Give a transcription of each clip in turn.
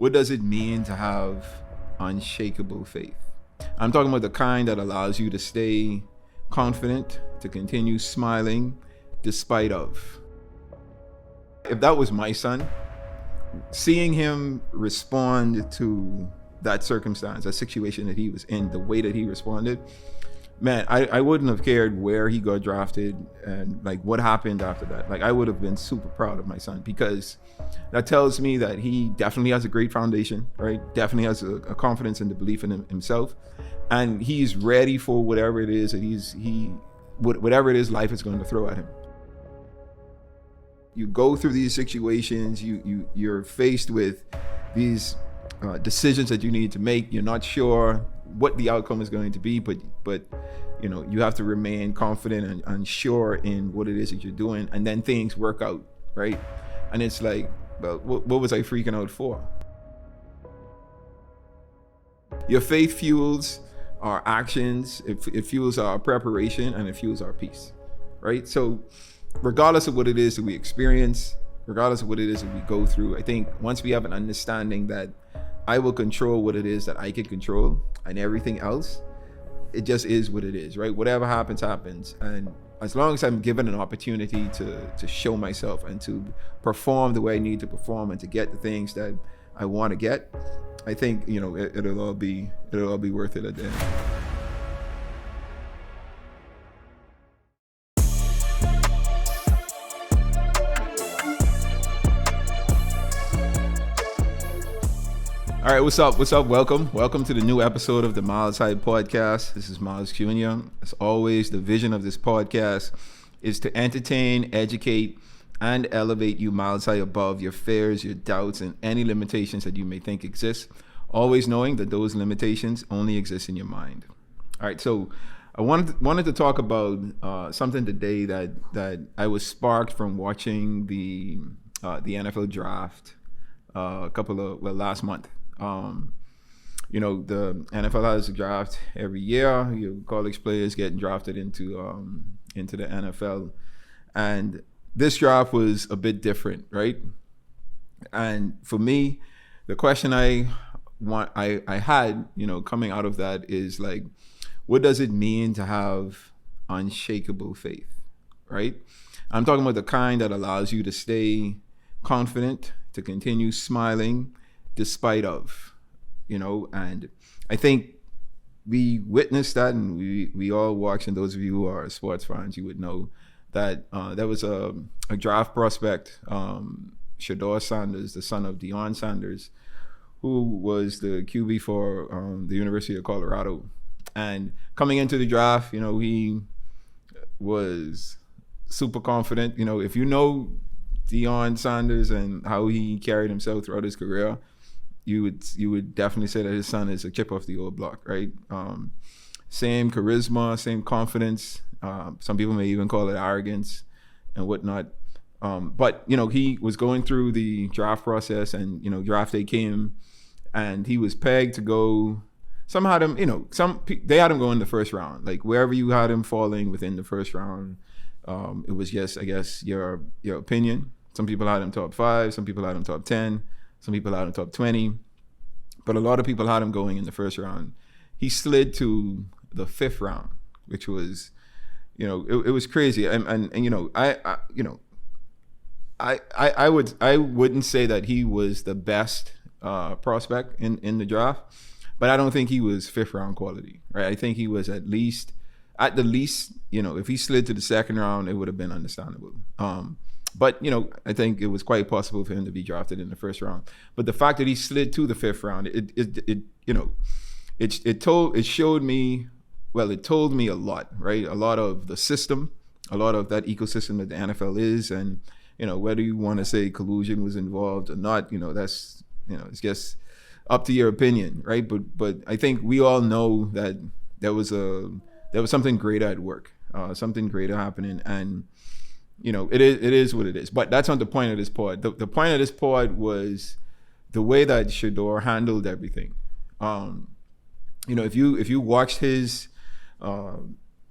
What does it mean to have unshakable faith? I'm talking about the kind that allows you to stay confident, to continue smiling despite of. If that was my son, seeing him respond to that circumstance, that situation that he was in, the way that he responded, man, I wouldn't have cared where he got drafted and like what happened after that. Like, I would have been super proud of my son, because that tells me that he definitely has a great foundation, right? Definitely has a confidence and the belief in himself, and he's ready for whatever it is that whatever it is life is going to throw at him. You go through these situations, you're faced with these decisions that you need to make. You're not sure what the outcome is going to be, but you know, you have to remain confident and sure in what it is that you're doing, and then things work out, right? And it's like, well, what was I freaking out for? Your faith fuels our actions, it fuels our preparation, and it fuels our peace, right? So regardless of what it is that we experience, regardless of what it is that we go through, I think once we have an understanding that I will control what it is that I can control, and everything else, it just is what it is, right? Whatever happens, happens. And as long as I'm given an opportunity to show myself and to perform the way I need to perform and to get the things that I want to get, I think, you know, it'll all be worth it at the end. All right, what's up? Welcome to the new episode of the Myles Hype Podcast. This is Myles Jr. As always, the vision of this podcast is to entertain, educate, and elevate you miles high above your fears, your doubts, and any limitations that you may think exist, always knowing that those limitations only exist in your mind. All right, so I wanted to talk about something today that I was sparked from watching the NFL draft last month. You know, the NFL has a draft every year. Your college players getting drafted into the NFL, and this draft was a bit different, right? And for me, the question I had, you know, coming out of that is like, what does it mean to have unshakable faith, right? I'm talking about the kind that allows you to stay confident, to continue smiling despite of, you know. And I think we witnessed that, and we all watched, and those of you who are sports fans, you would know that there was a draft prospect, Shedeur Sanders, the son of Shedeur Sanders, who was the QB for the University of Colorado. And coming into the draft, you know, he was super confident. You know, if you know Shedeur Sanders and how he carried himself throughout his career, you would definitely say that his son is a chip off the old block, right? Same charisma, same confidence. Some people may even call it arrogance and whatnot. But, you know, he was going through the draft process, and, you know, draft day came, and he was pegged to go. Some had him, you know, they had him go in the first round. Like, wherever you had him falling within the first round, it was just, I guess, your opinion. Some people had him top 5, some people had him top 10, some people had him top 20, but a lot of people had him going in the first round. He slid to the 5th round, which was, you know, it was crazy. And you know, I wouldn't say that he was the best prospect in the draft, but I don't think he was 5th round quality, right? I think he was at the least, you know, if he slid to the 2nd round, it would have been understandable. But, you know, I think it was quite possible for him to be drafted in the 1st round. But the fact that he slid to the 5th round, it told me a lot, right? A lot of the system, a lot of that ecosystem that the NFL is, and, you know, whether you want to say collusion was involved or not, you know, that's, you know, it's just up to your opinion, right? But I think we all know that there was something greater at work, something greater happening, and, you know, it is what it is. But that's not the point of this pod. The point of this pod was the way that Shedeur handled everything. You know, if you watched his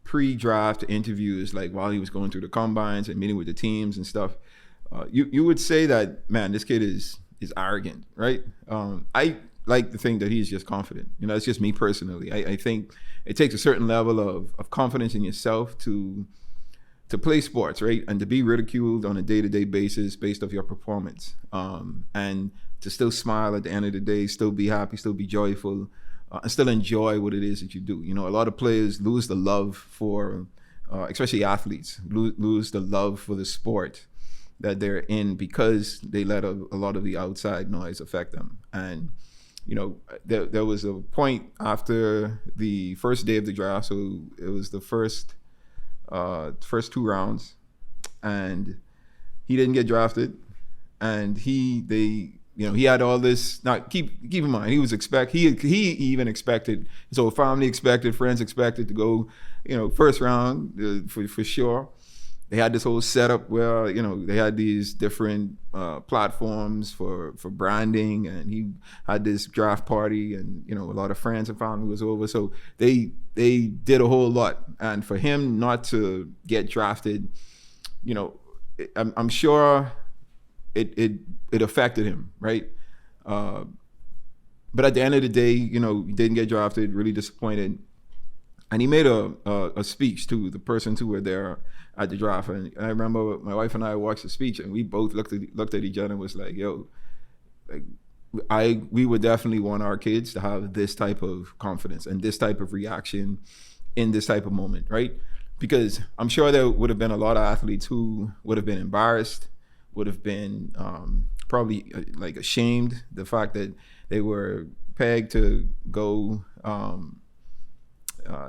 pre-draft interviews, like while he was going through the combines and meeting with the teams and stuff, you would say that, man, this kid is is arrogant, right? I like to think that he's just confident. It's just me personally. I think it takes a certain level of confidence in yourself to play sports, right? And to be ridiculed on a day-to-day basis based off your performance. And to still smile at the end of the day, still be happy, still be joyful, and still enjoy what it is that you do. A lot of players lose the love for, especially athletes, lose the love for the sport that they're in because they let a lot of the outside noise affect them. And there was a point after the first day of the draft, so it was the first 2 rounds, and he didn't get drafted, and he had all this. Now keep in mind, he even expected, so family expected, friends expected to go, first round for sure. They had this whole setup where they had these different platforms for branding, and he had this draft party, and a lot of friends and family was over, so they did a whole lot. And for him not to get drafted, I'm sure it affected him, right? But at the end of the day, he didn't get drafted, really disappointed. And he made a speech to the persons who were there at the draft. And I remember my wife and I watched the speech, and we both looked at each other and was like, yo, we would definitely want our kids to have this type of confidence and this type of reaction in this type of moment, right? Because I'm sure there would have been a lot of athletes who would have been embarrassed, would have been probably like ashamed, the fact that they were pegged to go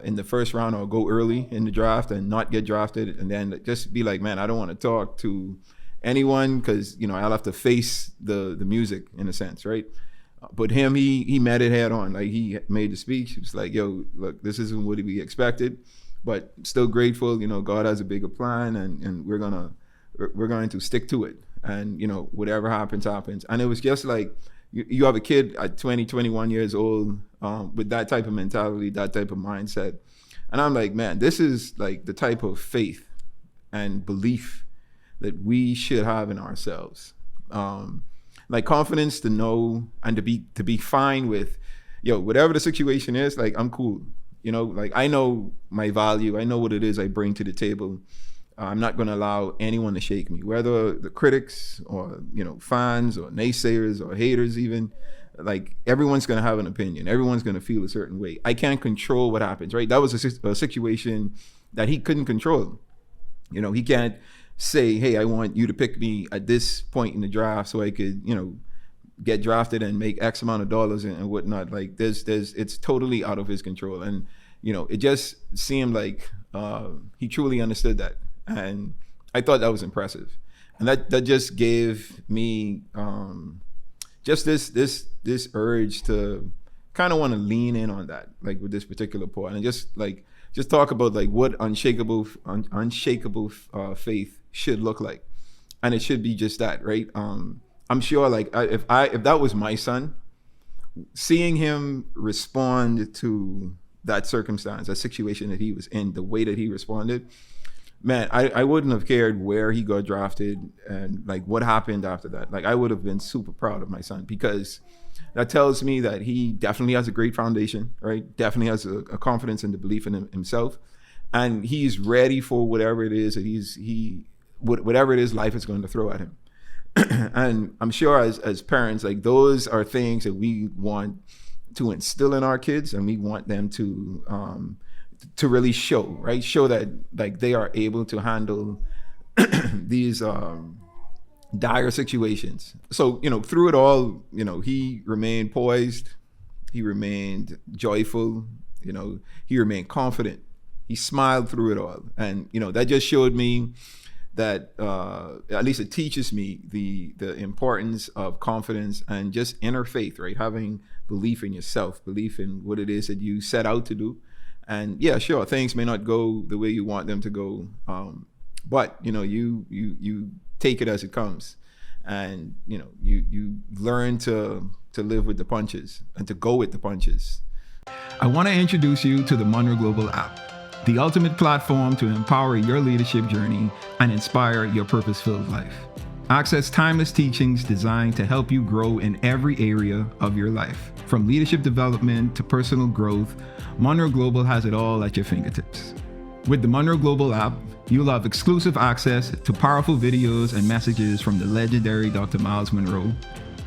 in the first round or go early in the draft and not get drafted, and then just be like, man, I don't want to talk to anyone because I'll have to face the music in a sense, right? But him, he met it head on. Like, he made the speech. He was like, yo, look, this isn't what we expected, but still grateful. God has a bigger plan, and we're going to stick to it. And whatever happens. And it was just like, you have a kid at 20, 21 years old with that type of mentality, that type of mindset. And I'm like, man, this is like the type of faith and belief that we should have in ourselves. Like confidence to know and to be fine with, whatever the situation is, like, I'm cool. Like, I know my value. I know what it is I bring to the table. I'm not going to allow anyone to shake me, whether the critics or, fans or naysayers or haters even. Like, everyone's going to have an opinion. Everyone's going to feel a certain way. I can't control what happens, right? That was a situation that he couldn't control. He can't say, hey, I want you to pick me at this point in the draft so I could, get drafted and make X amount of dollars and whatnot. Like, it's totally out of his control. And, it just seemed like he truly understood that. And I thought that was impressive. And that just gave me just this urge to kind of want to lean in on that, like with this particular point, and just talk about like what unshakable faith should look like. And it should be just that, right? I'm sure like if that was my son, seeing him respond to that circumstance, that situation that he was in, the way that he responded, man, I wouldn't have cared where he got drafted and like what happened after that. Like, I would have been super proud of my son, because that tells me that he definitely has a great foundation, right? Definitely has a confidence and the belief in himself, and he's ready for whatever it is that whatever it is life is going to throw at him. And I'm sure as parents, like, those are things that we want to instill in our kids, and we want them to really show, right? Show that like they are able to handle these dire situations. So, through it all, he remained poised, he remained joyful, he remained confident. He smiled through it all. And, that just showed me that, at least it teaches me the importance of confidence and just inner faith, right? Having belief in yourself, belief in what it is that you set out to do. And yeah, sure, things may not go the way you want them to go, but you take it as it comes, and you learn to live with the punches and to go with the punches. I want to introduce you to the Munroe Global app, the ultimate platform to empower your leadership journey and inspire your purpose-filled life. Access timeless teachings designed to help you grow in every area of your life. From leadership development to personal growth, Munroe Global has it all at your fingertips. With the Munroe Global app, you'll have exclusive access to powerful videos and messages from the legendary Dr. Myles Munroe,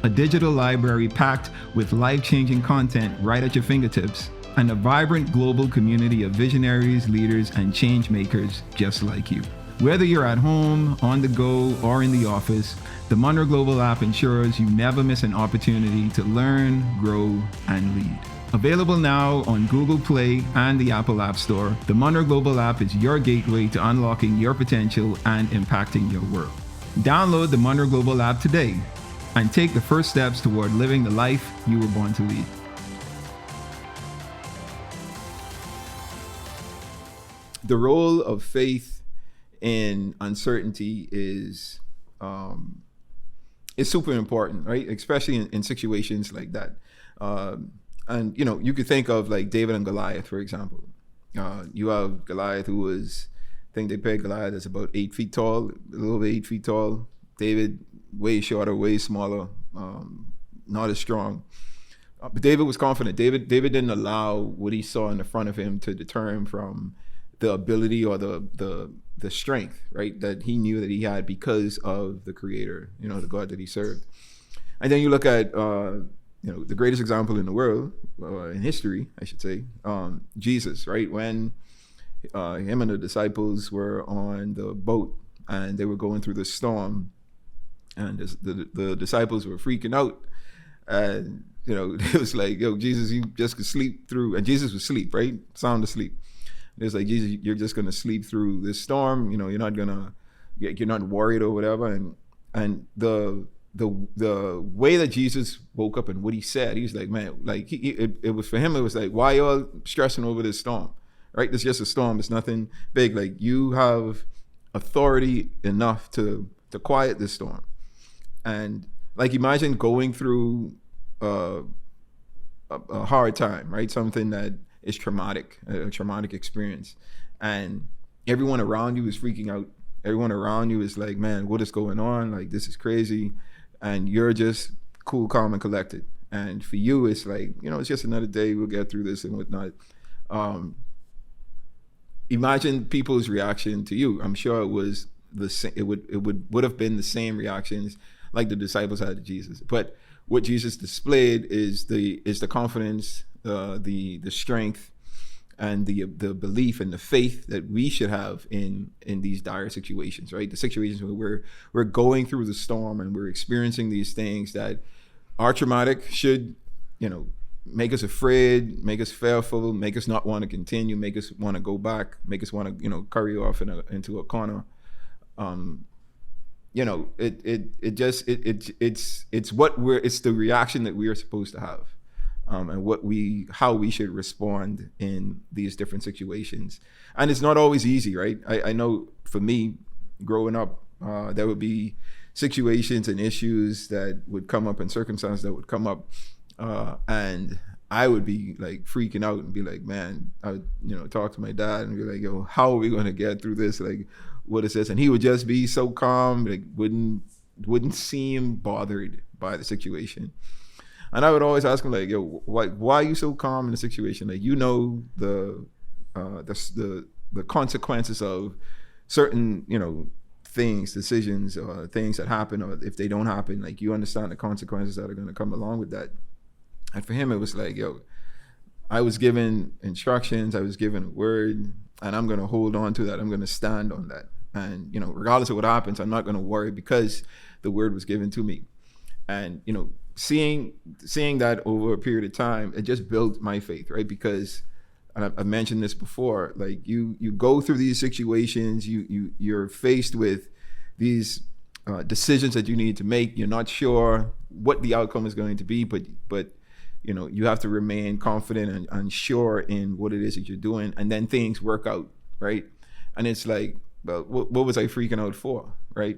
a digital library packed with life-changing content right at your fingertips, and a vibrant global community of visionaries, leaders, and change makers just like you. Whether you're at home, on the go, or in the office, the Munroe Global app ensures you never miss an opportunity to learn, grow, and lead. Available now on Google Play and the Apple App Store, the Munroe Global app is your gateway to unlocking your potential and impacting your world. Download the Munroe Global app today and take the first steps toward living the life you were born to lead. The role of faith in uncertainty is super important, right? Especially in situations like that. And you could think of like David and Goliath, for example. You have Goliath, who was, I think they pegged Goliath as about 8 feet tall, a little bit 8 feet tall. David, way shorter, way smaller, not as strong. But David was confident. David didn't allow what he saw in the front of him to deter him from the ability or the strength, right, that he knew that he had because of the Creator, the God that he served. And then you look at the greatest example in the world, in history, I should say, Jesus, right? When him and the disciples were on the boat and they were going through the storm, and the disciples were freaking out, and it was like, yo, Jesus, you just could sleep through, and Jesus was asleep, right? Sound asleep. It's like, Jesus, you're just gonna sleep through this storm. You're not worried or whatever. And the way that Jesus woke up and what he said, he was like, man, like it was for him. It was like, why y'all stressing over this storm, right? It's just a storm. It's nothing big. Like, you have authority enough to quiet this storm. And like, imagine going through a hard time, right? Something that is traumatic, a traumatic experience, and everyone around you is freaking out. Everyone around you is like, man, what is going on? Like, this is crazy. And you're just cool, calm, and collected. And for you, it's like, it's just another day. We'll get through this and whatnot. Imagine people's reaction to you. I'm sure it was the same. It would have been the same reactions like the disciples had to Jesus. But what Jesus displayed is the confidence, the strength, and the belief and the faith that we should have in these dire situations, right? The situations where we're going through the storm and we're experiencing these things that are traumatic, should make us afraid, make us fearful, make us not want to continue, make us want to go back, make us want to curry off into a corner. It's the reaction that we are supposed to have. And how we should respond in these different situations. And it's not always easy, right? I know for me, growing up, there would be situations and issues that would come up and circumstances that would come up, and I would be like freaking out and be like, man, I would talk to my dad and be like, yo, how are we going to get through this? Like, what is this? And he would just be so calm, like wouldn't seem bothered by the situation. And I would always ask him, like, yo, why are you so calm in the situation? Like, the consequences of certain, things, decisions, or things that happen, or if they don't happen, like, you understand the consequences that are going to come along with that. And for him, it was like, yo, I was given instructions, I was given a word, and I'm going to hold on to that. I'm going to stand on that. And, regardless of what happens, I'm not going to worry because the word was given to me. And, seeing that over a period of time, it just built my faith, right? Because, and I've mentioned this before, like, you go through these situations, you're faced with these decisions that you need to make. You're not sure what the outcome is going to be, but you have to remain confident and sure in what it is that you're doing, and then things work out, right? And it's like, well, what was I freaking out for, right?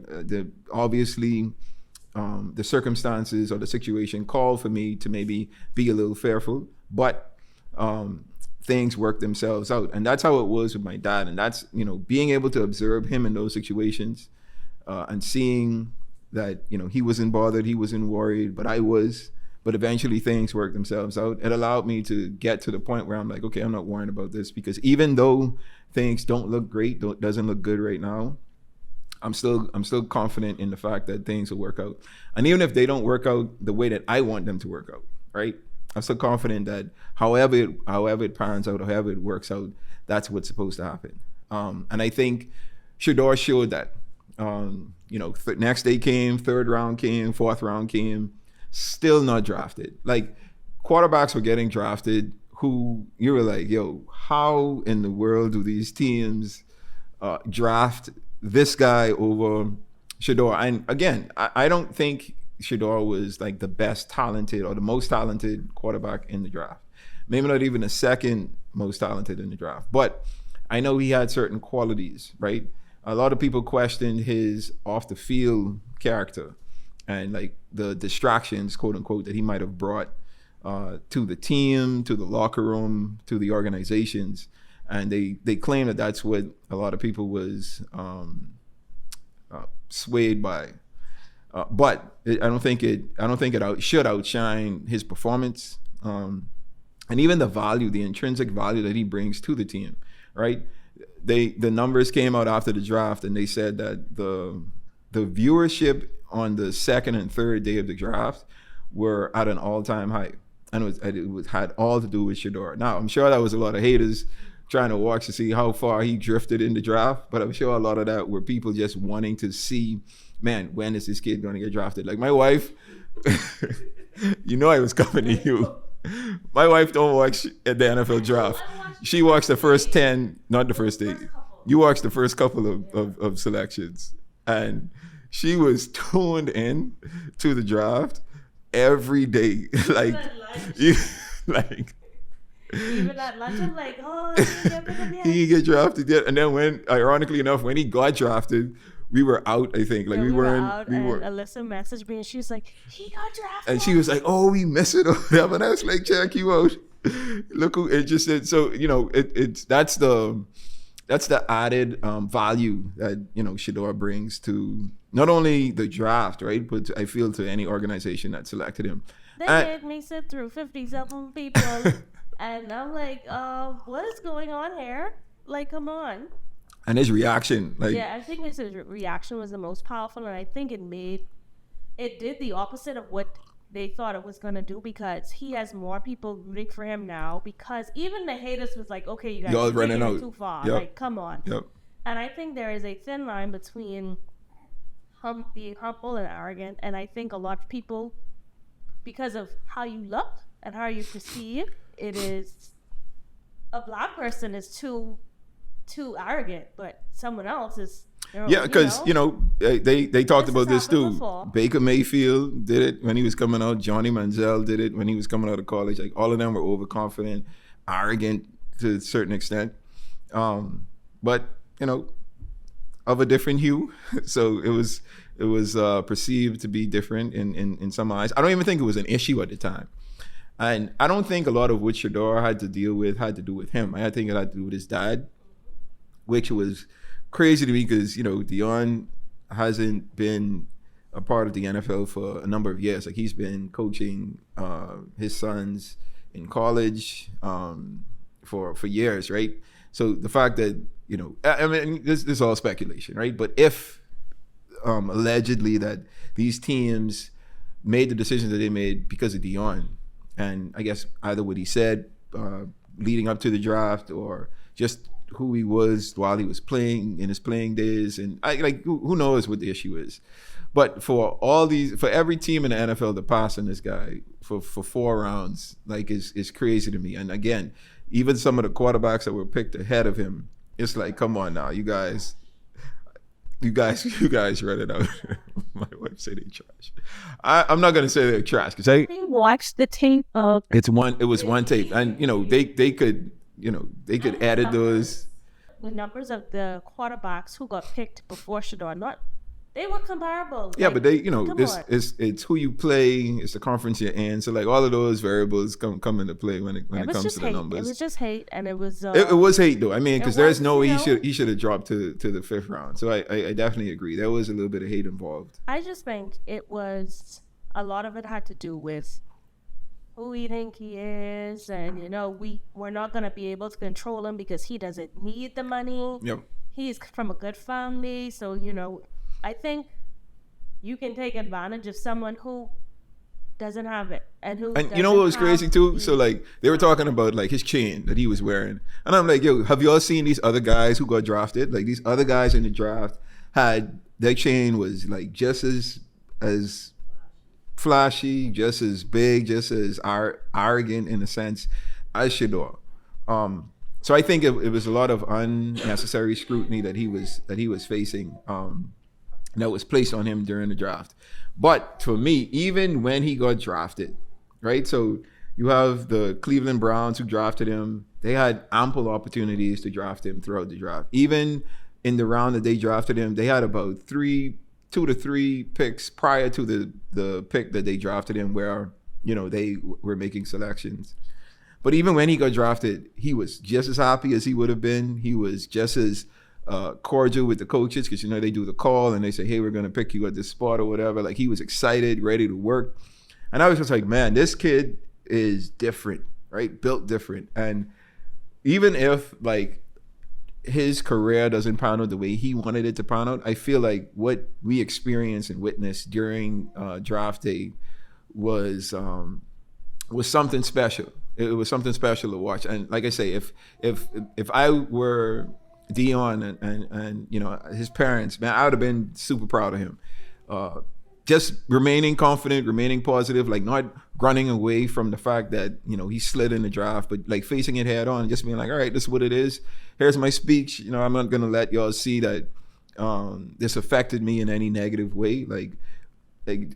Obviously, the circumstances or the situation called for me to maybe be a little fearful, but things work themselves out. And that's how it was with my dad. And that's, being able to observe him in those situations, and seeing that, he wasn't bothered, he wasn't worried, but I was. But eventually things worked themselves out. It allowed me to get to the point where I'm like, okay, I'm not worrying about this, because even though things don't look great, doesn't look good right now, I'm still confident in the fact that things will work out. And even if they don't work out the way that I want them to work out, right? I'm still confident that however it pans out, however it works out, that's what's supposed to happen. And I think Shedeur showed that. Next day came, third round came, fourth round came, still not drafted. Like, quarterbacks were getting drafted who you were like, yo, how in the world do these teams draft this guy over Shedeur? And again, I don't think Shedeur was like the best talented or the most talented quarterback in the draft. Maybe not even the second most talented in the draft. But I know he had certain qualities, right? A lot of people questioned his off the field character and like the distractions, quote unquote, that he might have brought to the team, to the locker room, to the organizations. And they claim that that's what a lot of people was swayed by. But I don't think it should outshine his performance, and even the intrinsic value that he brings to the team, right? The numbers came out after the draft, and they said that the viewership on the second and third day of the draft were at an all-time high, and it had all to do with Shedeur. Now, I'm sure that was a lot of haters trying to watch to see how far he drifted in the draft, but I'm sure a lot of that were people just wanting to see, man, when is this kid going to get drafted? Like my wife, I was coming to you. My wife don't watch at the NFL draft. She watched the first 10, not the first 8. You watched the first couple of selections. And she was tuned in to the draft every day. Even at lunch, I'm like, oh, he get drafted yet. And then ironically enough, when he got drafted, we were out, I think. Like we were out, and Alyssa messaged me and she was like, he got drafted. And she was like, oh, we miss it or whatever. And I was like, check you out. Look who interested. So, that's the added value that, Shedeur brings to not only the draft, right? But I feel to any organization that selected him. They made me sit through 50-something people. And I'm like, what is going on here? Like, come on. And his reaction, I think his reaction was the most powerful, and I think it did the opposite of what they thought it was gonna do, because he has more people rooting for him now. Because even the haters was like, okay, you guys are running out too far. Yep. Like, come on. Yep. And I think there is a thin line between being humble and arrogant, and I think a lot of people, because of how you look and how you perceive, it is a black person is too arrogant, but someone else is. Because they talked about this too. Before. Baker Mayfield did it when he was coming out. Johnny Manziel did it when he was coming out of college. Like all of them were overconfident, arrogant to a certain extent, but of a different hue. So it was perceived to be different in some eyes. I don't even think it was an issue at the time. And I don't think a lot of what Shedeur had to deal with had to do with him. I think it had to do with his dad, which was crazy to me because, Deion hasn't been a part of the NFL for a number of years. Like he's been coaching his sons in college for years, right? So the fact that, this is all speculation, right? But if allegedly that these teams made the decisions that they made because of Deion, and I guess either what he said leading up to the draft or just who he was while he was playing in his playing days, and who knows what the issue is. But for every team in the NFL to pass on this guy for 4 rounds, is crazy to me. And again, even some of the quarterbacks that were picked ahead of him, it's like, come on now, you guys read it out. My wife said they trash. I'm not gonna say they're trash because I watched the tape of. It was one tape, and they could edit those. The numbers of the quarterbacks who got picked before Shedeur, They were comparable. Yeah, Like, but they, come on. it's who you play, it's the conference you're in. So like all of those variables come into play when it It was comes just to the hate. numbers. It was just hate, and it was. It was hate though. I mean, because it there's was, no way you know- he should have dropped to the 5th round. So I definitely agree. There was a little bit of hate involved. I just think it was a lot of it had to do with who we think he is, and we're not gonna be able to control him because he doesn't need the money. Yep. He's from a good family, so I think you can take advantage of someone who doesn't have it and who. And you know what was crazy too? So like they were talking about like his chain that he was wearing, and I'm like, yo, have y'all seen these other guys who got drafted? Like these other guys in the draft had their chain was like just as flashy, just as big, just as arrogant in a sense as Shedeur. So I think it was a lot of unnecessary scrutiny that he was facing. That was placed on him during the draft. But for me, even when he got drafted, right? So you have the Cleveland Browns who drafted him. They had ample opportunities to draft him throughout the draft. Even in the round that they drafted him, they had about 2 to 3 picks prior to the pick that they drafted him where, they were making selections. But even when he got drafted, he was just as happy as he would have been. He was just as cordial with the coaches because they do the call and they say, hey, we're going to pick you at this spot or whatever. Like he was excited, ready to work. And I was just like, man, this kid is different, right? Built different. And even if like his career doesn't pan out the way he wanted it to pan out, I feel like what we experienced and witnessed during draft day was something special. It was something special to watch. And like I say, if I were Dion and his parents, man, I would have been super proud of him. Just remaining confident, remaining positive, like not running away from the fact that he slid in the draft, but like facing it head on, just being like, all right, this is what it is. Here's my speech. I'm not gonna let y'all see that this affected me in any negative way. Like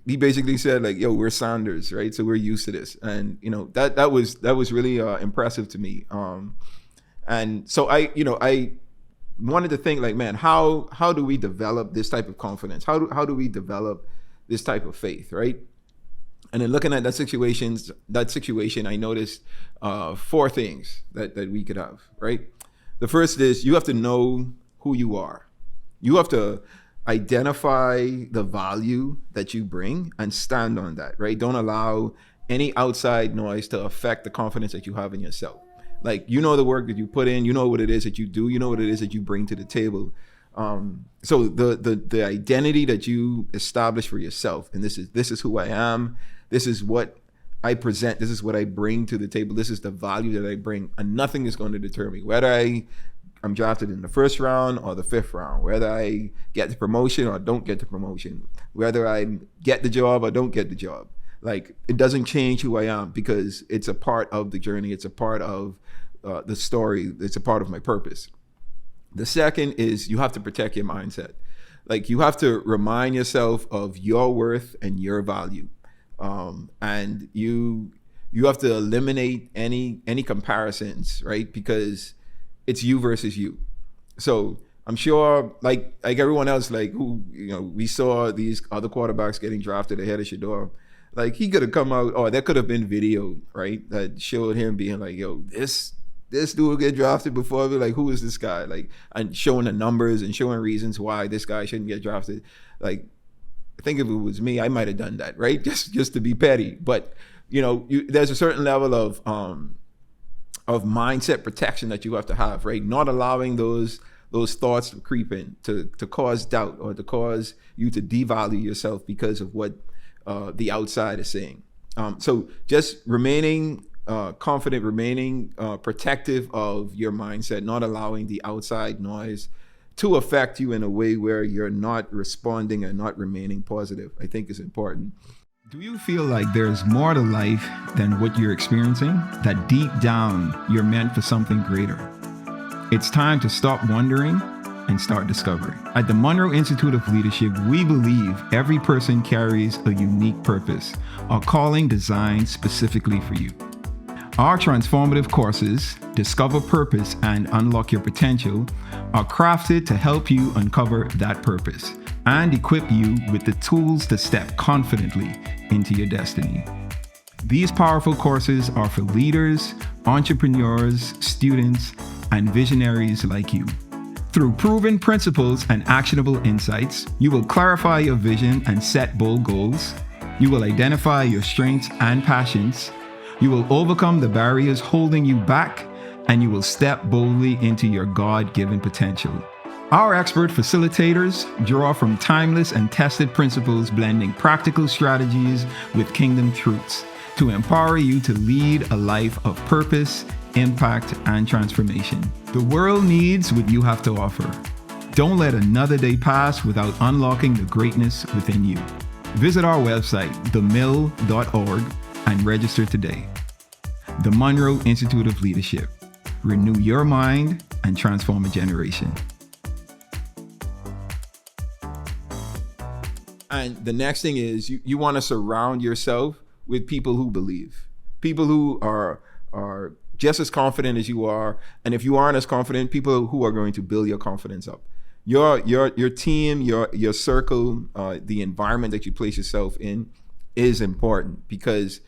he basically said like, yo, we're Sanders, right? So we're used to this, and that was really impressive to me. And so I wanted to think like, man, how do we develop this type of confidence? How do we develop this type of faith, right? And then looking at that situation, I noticed 4 things that we could have, right? The first is you have to know who you are. You have to identify the value that you bring and stand on that, right? Don't allow any outside noise to affect the confidence that you have in yourself. Like, the work that you put in, what it is that you do, what it is that you bring to the table. So the identity that you establish for yourself, and this is who I am, this is what I present, this is what I bring to the table, this is the value that I bring, and nothing is going to deter me. Whether I'm drafted in the 1st round or the 5th round, whether I get the promotion or don't get the promotion, whether I get the job or don't get the job. Like, it doesn't change who I am because it's a part of the journey. It's a part of the story. It's a part of my purpose. The second is you have to protect your mindset. Like, you have to remind yourself of your worth and your value. And you have to eliminate any comparisons, right? Because it's you versus you. So I'm sure, like everyone else, like who we saw these other quarterbacks getting drafted ahead of Shedeur. Like, he could have come out, or there could have been video, right, that showed him being like, yo, this dude will get drafted before me. Like, who is this guy? Like, and showing the numbers and showing reasons why this guy shouldn't get drafted. Like, I think if it was me, I might have done that, right? Just to be petty. But there's a certain level of mindset protection that you have to have, right? Not allowing those thoughts to creep in to cause doubt or to cause you to devalue yourself because of what the outside is saying. So just remaining confident, remaining protective of your mindset, not allowing the outside noise to affect you in a way where you're not responding and not remaining positive, I think is important. Do you feel like there's more to life than what you're experiencing? That deep down, you're meant for something greater? It's time to stop wondering and start discovering. At the Munroe Institute of Leadership, we believe every person carries a unique purpose, a calling designed specifically for you. Our transformative courses, Discover Purpose and Unlock Your Potential, are crafted to help you uncover that purpose, and equip you with the tools to step confidently into your destiny. These powerful courses are for leaders, entrepreneurs, students, and visionaries like you. Through proven principles and actionable insights, you will clarify your vision and set bold goals. You will identify your strengths and passions. You will overcome the barriers holding you back, and you will step boldly into your God-given potential. Our expert facilitators draw from timeless and tested principles, blending practical strategies with kingdom truths to empower you to lead a life of purpose, impact, and transformation. The world needs what you have to offer. Don't let another day pass without unlocking the greatness within you. Visit our website, themill.org, and register today. The Munroe Institute of Leadership. Renew your mind and transform a generation. And the next thing is you want to surround yourself with people who believe, people who are just as confident as you are. And if you aren't as confident, people who are going to build your confidence up. Your team, your circle, the environment that you place yourself in is important, because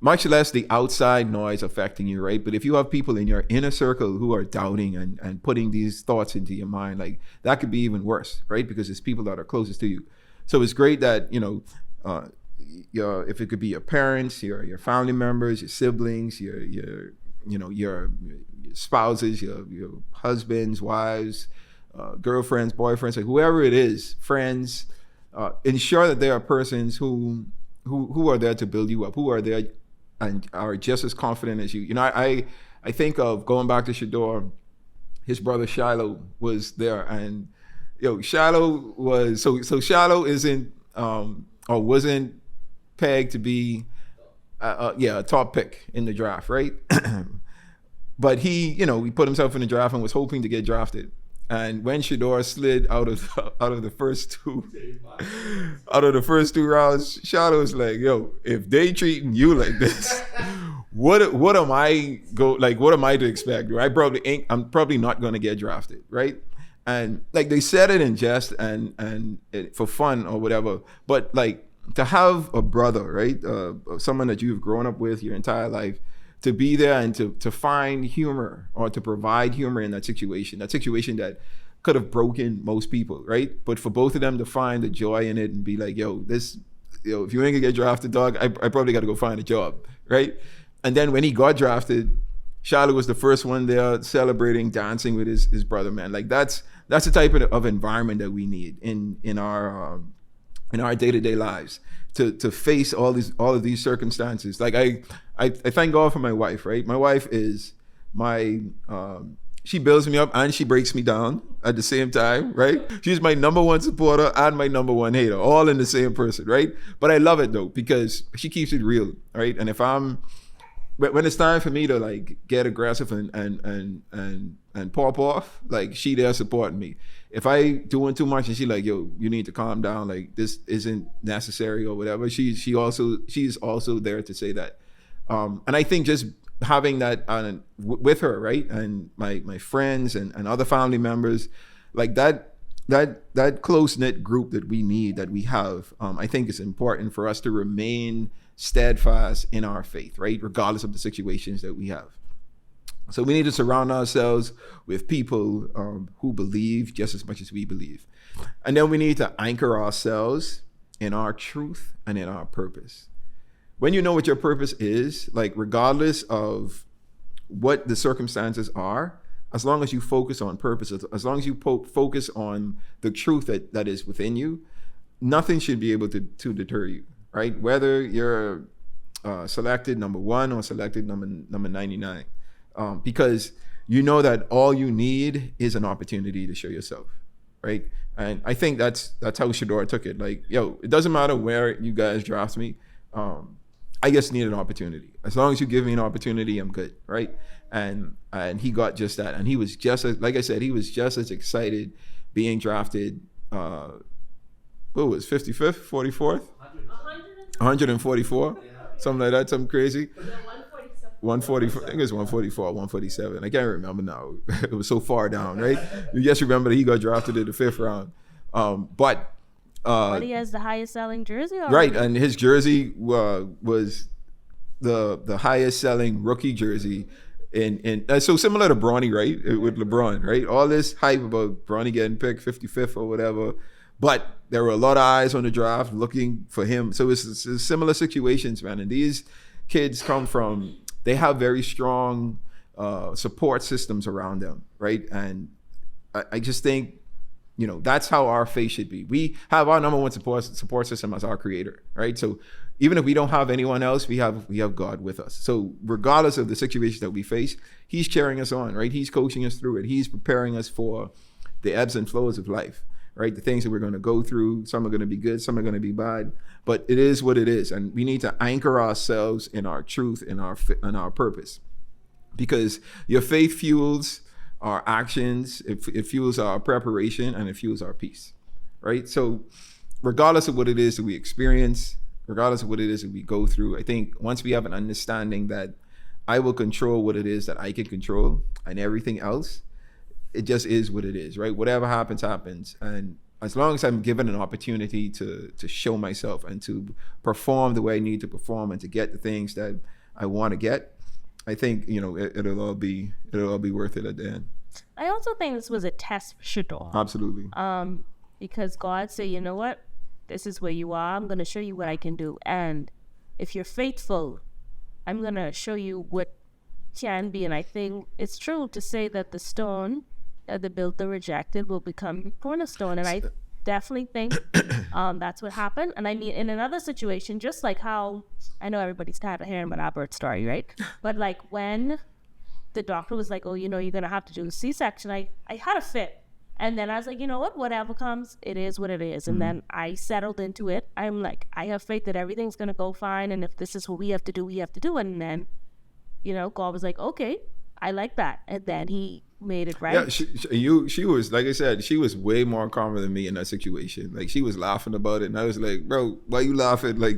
much less the outside noise affecting you, right? But if you have people in your inner circle who are doubting and putting these thoughts into your mind, like that could be even worse, right? Because it's people that are closest to you. So it's great that, if it could be your parents, your family members, your siblings, your spouses, your husbands, wives, girlfriends, boyfriends, like whoever it is, friends, ensure that there are persons who are there to build you up, who are there and are just as confident as you. I think of going back to Shedeur, his brother Shiloh was there, and Shiloh was so Shiloh isn't or wasn't pegged to be a top pick in the draft, right? But he put himself in the draft and was hoping to get drafted. And when Shedeur slid out of the first two rounds, Shiloh was like, "Yo, if they treating you like this, what am I to expect? Right? I'm probably not going to get drafted, right?" And like they said it in jest and for fun or whatever, but like to have a brother, right, someone that you've grown up with your entire life, to be there and to find humor or to provide humor in that situation that could have broken most people, right? But for both of them to find the joy in it and be like, if you ain't gonna get drafted, dog, I probably got to go find a job, right? And then when he got drafted, Shiloh was the first one there celebrating, dancing with his brother, man. Like that's the type of environment that we need in our day-to-day lives to face all of these circumstances. Like I thank God for my wife, right? My wife is she builds me up and she breaks me down at the same time, right? She's my number one supporter and my number one hater, all in the same person, right? But I love it though, because she keeps it real, right? And when it's time for me to like get aggressive and pop off, like she there supporting me. If I doing too much and she like, "Yo, you need to calm down, like this isn't necessary," or whatever, she's also there to say that. And I think just having that with her, right, and my friends and other family members, like that close-knit group that we need, that we have, I think it's important for us to remain steadfast in our faith, right, regardless of the situations that we have. So we need to surround ourselves with people who believe just as much as we believe. And then we need to anchor ourselves in our truth and in our purpose. When you know what your purpose is, like regardless of what the circumstances are, as long as you focus on purpose, as long as you focus on the truth that is within you, nothing should be able to deter you, right? Whether you're selected number 1 or selected number 99. Because you know that all you need is an opportunity to show yourself, right? And I think that's how Shedeur took it. Like, it doesn't matter where you guys draft me. I just need an opportunity. As long as you give me an opportunity, I'm good, right? And he got just that. And he was just as, like I said, he was just as excited being drafted. What was 55th, 44th? 144? Yeah. Something like that, something crazy. 144, I think it was 144, 147. I can't remember now. It was so far down, right? You just remember that he got drafted in the 5th round. But he has the highest selling jersey already. right, and his jersey was the highest selling rookie jersey in so similar to Bronny, right? With LeBron, right? All this hype about Bronny getting picked 55th or whatever, but there were a lot of eyes on the draft looking for him. So it's similar situations, man. And these kids they have very strong support systems around them, right? And I just think, that's how our faith should be. We have our number one support system as our creator, right? So even if we don't have anyone else, we have God with us. So regardless of the situation that we face, he's cheering us on, right? He's coaching us through it. He's preparing us for the ebbs and flows of life, right? The things that we're going to go through. Some are going to be good, some are going to be bad, but it is what it is. And we need to anchor ourselves in our truth, in our purpose, because your faith fuels our actions, it fuels our preparation, and it fuels our peace, right? So regardless of what it is that we experience, regardless of what it is that we go through, I think once we have an understanding that I will control what it is that I can control, and everything else, it just is what it is, right? Whatever happens, happens. And as long as I'm given an opportunity to show myself and to perform the way I need to perform and to get the things that I want to get, I think, it'll all be worth it at the end. I also think this was a test for Shedeur. Absolutely. Because God said, you know what? This is where you are. I'm going to show you what I can do. And if you're faithful, I'm going to show you what can be. And I think it's true to say that the stone that the builder rejected will become cornerstone. And I definitely think that's what happened. And I mean, in another situation, just like how, I know everybody's tired of hearing about our birth story, right? But like when the doctor was like, oh, you're going to have to do a C-section, I had a fit. And then I was like, you know what? Whatever comes, it is what it is. And then I settled into it. I'm like, I have faith that everything's going to go fine. And if this is what we have to do, we have to do it. And then, God was like, okay, I like that. And then he made it right. Yeah, she was, like I said, she was way more calmer than me in that situation. Like, she was laughing about it. And I was like, bro, why you laughing? Like,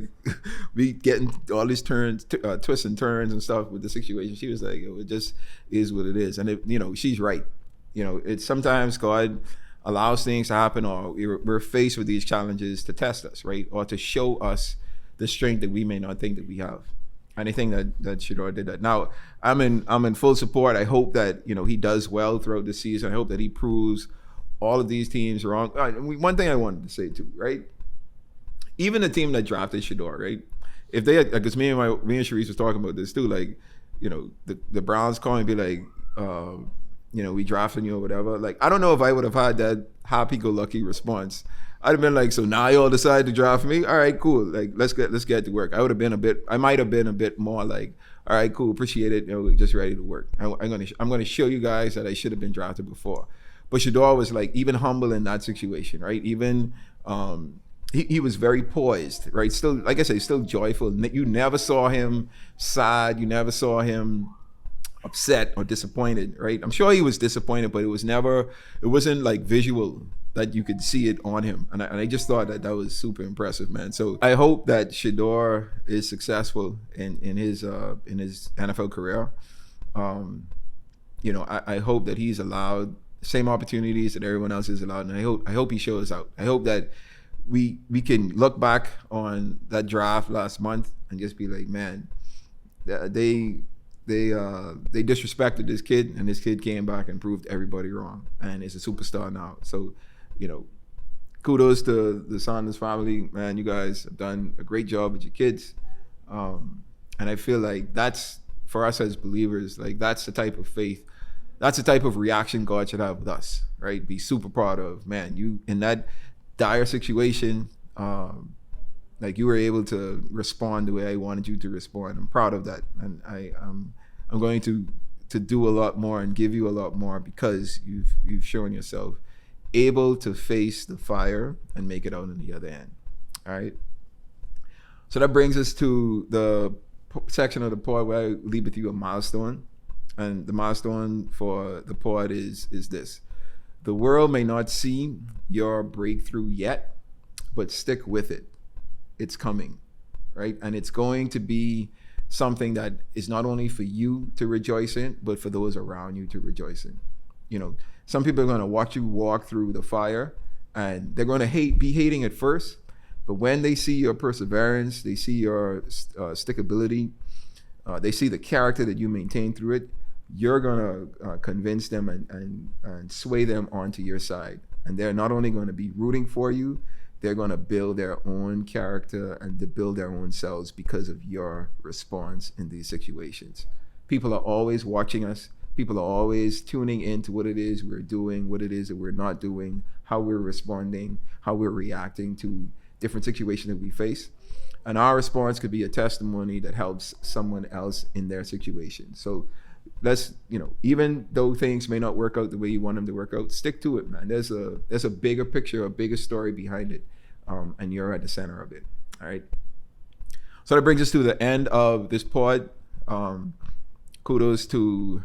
we getting all these turns, twists and turns and stuff with the situation. She was like, it just is what it is. And, she's right. It's sometimes God allows things to happen, or we're faced with these challenges to test us, right? Or to show us the strength that we may not think that we have. And I think that Shedeur did that. Now, I'm in full support. I hope that, he does well throughout the season. I hope that he proves all of these teams wrong. One thing I wanted to say too, right? Even the team that drafted Shedeur, right? If they had, because me and Sharice was talking about this too, like, the Browns call and be like, we drafted you or whatever. Like, I don't know if I would have had that happy-go-lucky response. I'd have been like, so now you all decide to draft me? All right, cool. Like, let's get to work. I might have been a bit more like, all right, cool, appreciate it. Just ready to work. I'm gonna show you guys that I should have been drafted before. But Shedeur was like even humble in that situation, right? Even he was very poised, right? Still, like I say, still joyful. You never saw him sad. You never saw him upset or disappointed, right? I'm sure he was disappointed, but it wasn't like visual that you could see it on him. And I just thought that was super impressive, man. So I hope that Shedeur is successful in his NFL career. I hope that he's allowed same opportunities that everyone else is allowed, and I hope he shows out. I hope that we can look back on that draft last month and just be like, man, they disrespected this kid, and this kid came back and proved everybody wrong, and is a superstar now. So, kudos to the Sanders family, man. You guys have done a great job with your kids, and I feel like that's, for us as believers, like that's the type of faith, that's the type of reaction God should have with us, right? Be super proud of, man, you in that dire situation, like you were able to respond the way I wanted you to respond. I'm proud of that, and I'm going to do a lot more and give you a lot more, because you've shown yourself able to face the fire and make it out on the other end. All right. So that brings us to the section of the pod where I leave with you a milestone, and the milestone for the pod is this: the world may not see your breakthrough yet, but stick with it. It's coming, right? And it's going to be something that is not only for you to rejoice in, but for those around you to rejoice in. Some people are going to watch you walk through the fire, and they're going to be hating at first, but when they see your perseverance, they see your stickability, they see the character that you maintain through it, you're going to convince them and sway them onto your side. And they're not only going to be rooting for you, they're going to build their own character and to build their own selves because of your response in these situations. People are always watching us. People are always tuning into what it is we're doing, what it is that we're not doing, how we're responding, how we're reacting to different situations that we face. And our response could be a testimony that helps someone else in their situation. So let's, even though things may not work out the way you want them to work out, stick to it, man. There's a bigger picture, a bigger story behind it, and you're at the center of it. All right. So that brings us to the end of this pod. Kudos to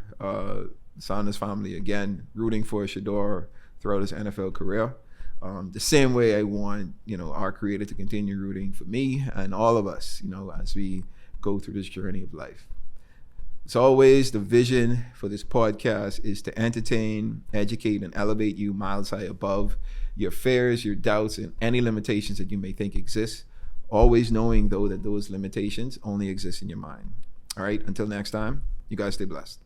Sanders family again, rooting for Shedeur throughout his NFL career. The same way I want, our creator to continue rooting for me and all of us, as we go through this journey of life. As always, the vision for this podcast is to entertain, educate, and elevate you miles high above your fears, your doubts, and any limitations that you may think exist. Always knowing, though, that those limitations only exist in your mind. All right, until next time, you guys stay blessed.